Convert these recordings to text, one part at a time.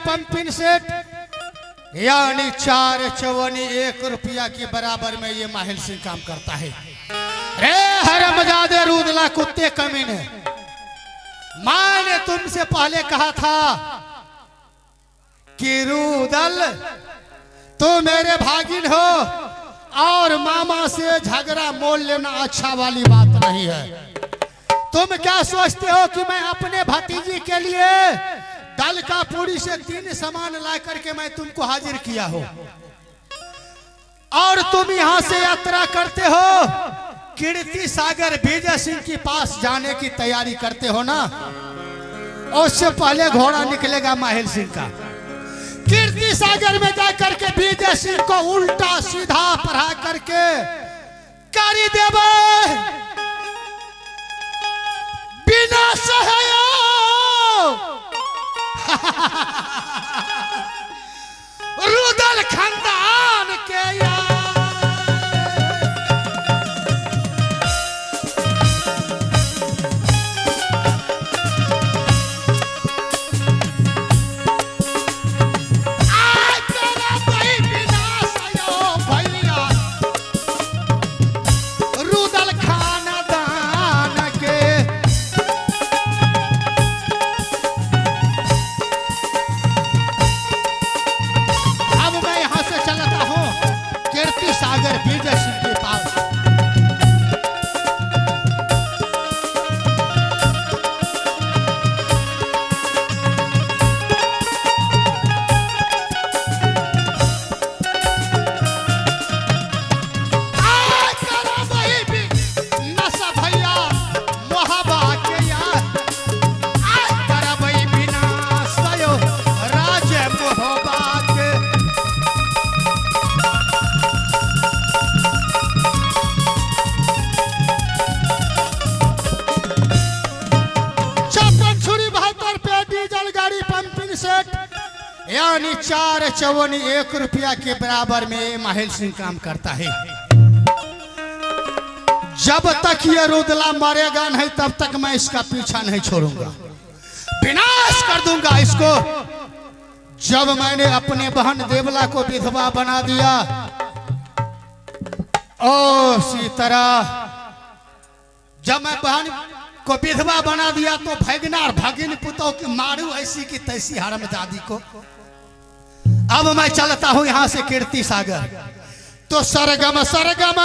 Pumping set यानी 4/4 के बराबर में ये माहिल सिंह काम करता है। रे हरमजादे रूदला कुत्ते कमीने, मैंने तुमसे पहले कहा था कि रूदल तो मेरे भागिन हो और मामा से झगड़ा मोल लेना अच्छा वाली बात नहीं है। तुम क्या सोचते हो कि मैं अपने भतीजी के लिए दल का पूरी से 3 सामान ला करके मैं तुमको हाजिर किया हो और तुम यहां से यात्रा करते हो कीर्ति सागर विजय सिंह के पास जाने की तैयारी करते हो ना। उससे पहले घोड़ा निकलेगा माहिल सिंह का। कीर्ति सागर में जाकर के विजय सिंह को उल्टा सीधा पढ़ा करके कारी देवे बिना सहयो रुदल खानदान के यार यानी 4/4 के बराबर में माहिल सिंह काम करता है। जब तक ये रुदला मरेगा नहीं तब तक मैं इसका पीछा नहीं छोड़ूंगा, विनाश कर दूंगा इसको। जब मैंने अपने बहन देवला को विधवा बना दिया उसी तरह जब मैं बहन को विधवा बना दिया तो भगना और भगिन पुतों की मारू ऐसी की तैसी हरमजादी को। अब मैं चलता हूं यहां से कीर्ति सागर। तो सरगम सरगम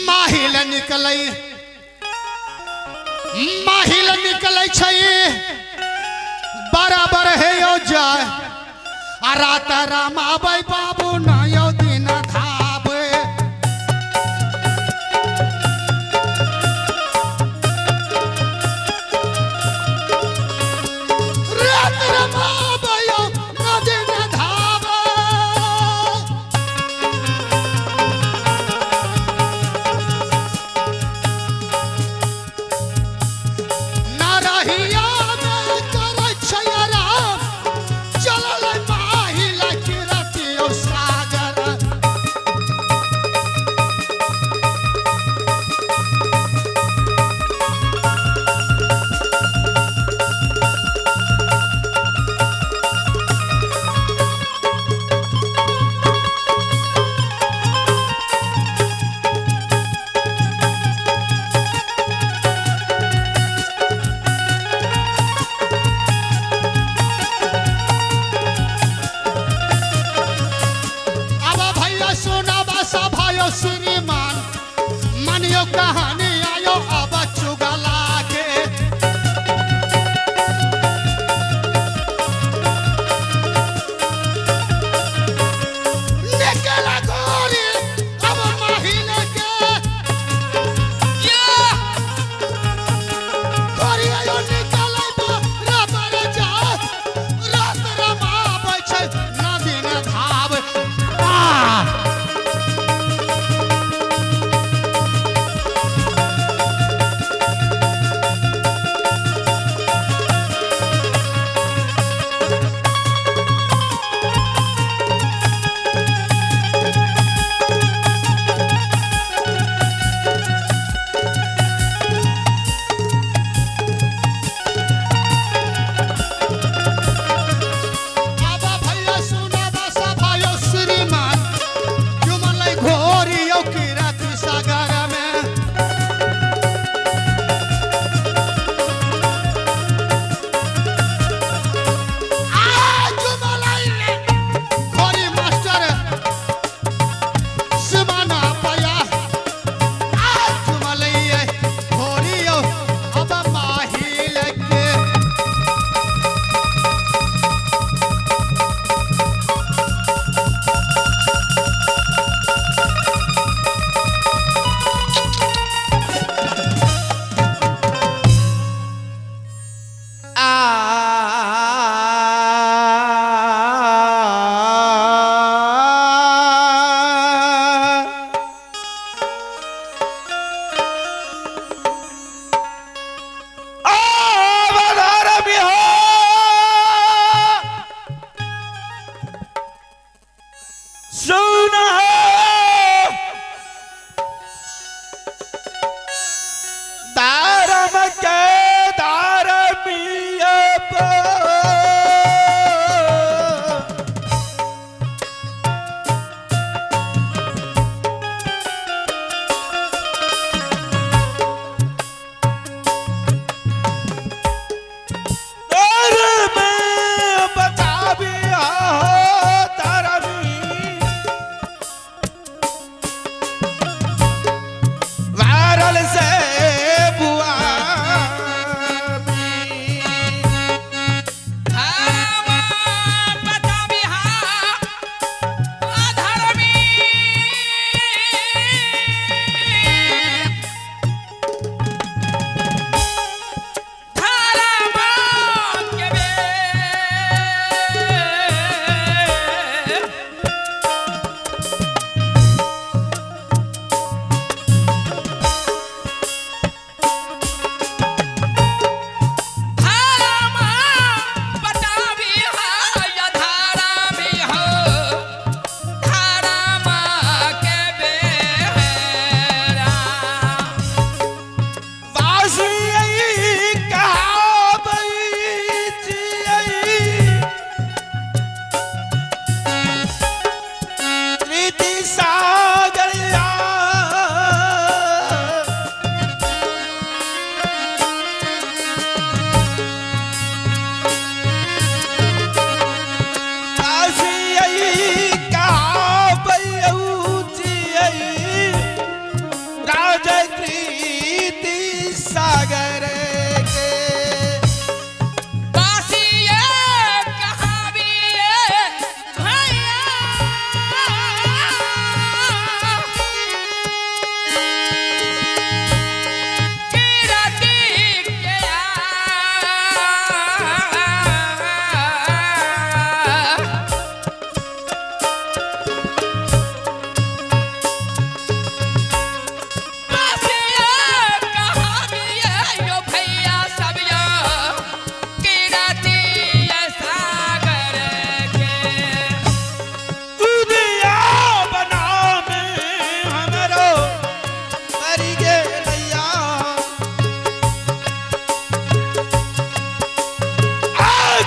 माहिल निकलै छै बराबर है यो जाय आ रात राम आबै बाबू ना यो दिन धाबे। रात राम आबै ना दिन धाबे। ना रहिया में करै छै राम चलल माहिल कीर्ति सागर।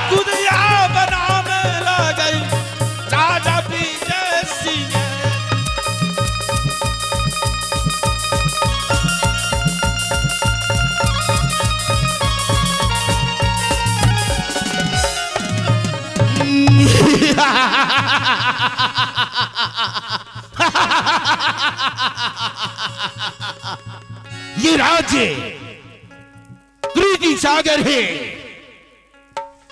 गुदिया बनाने लगे राजा विजय सिंह। ये राज्य कृति सागर है,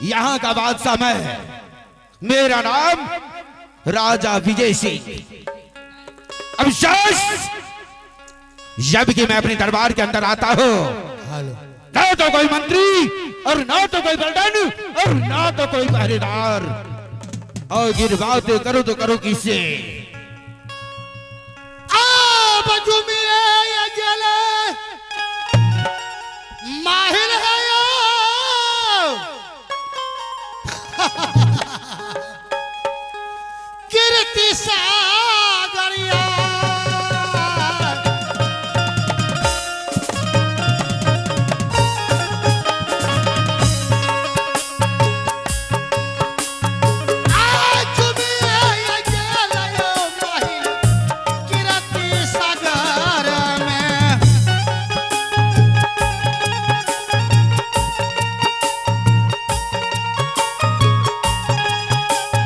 यहां का बादशाह मैं, मेरा नाम राजा विजय सिंह। अब शेष जब कि मैं अपने दरबार के अंदर आता हूं, ना तो कोई मंत्री और ना तो कोई बलडन और ना तो कोई पहरेदार, और गिर बातें करो तो करो किससे?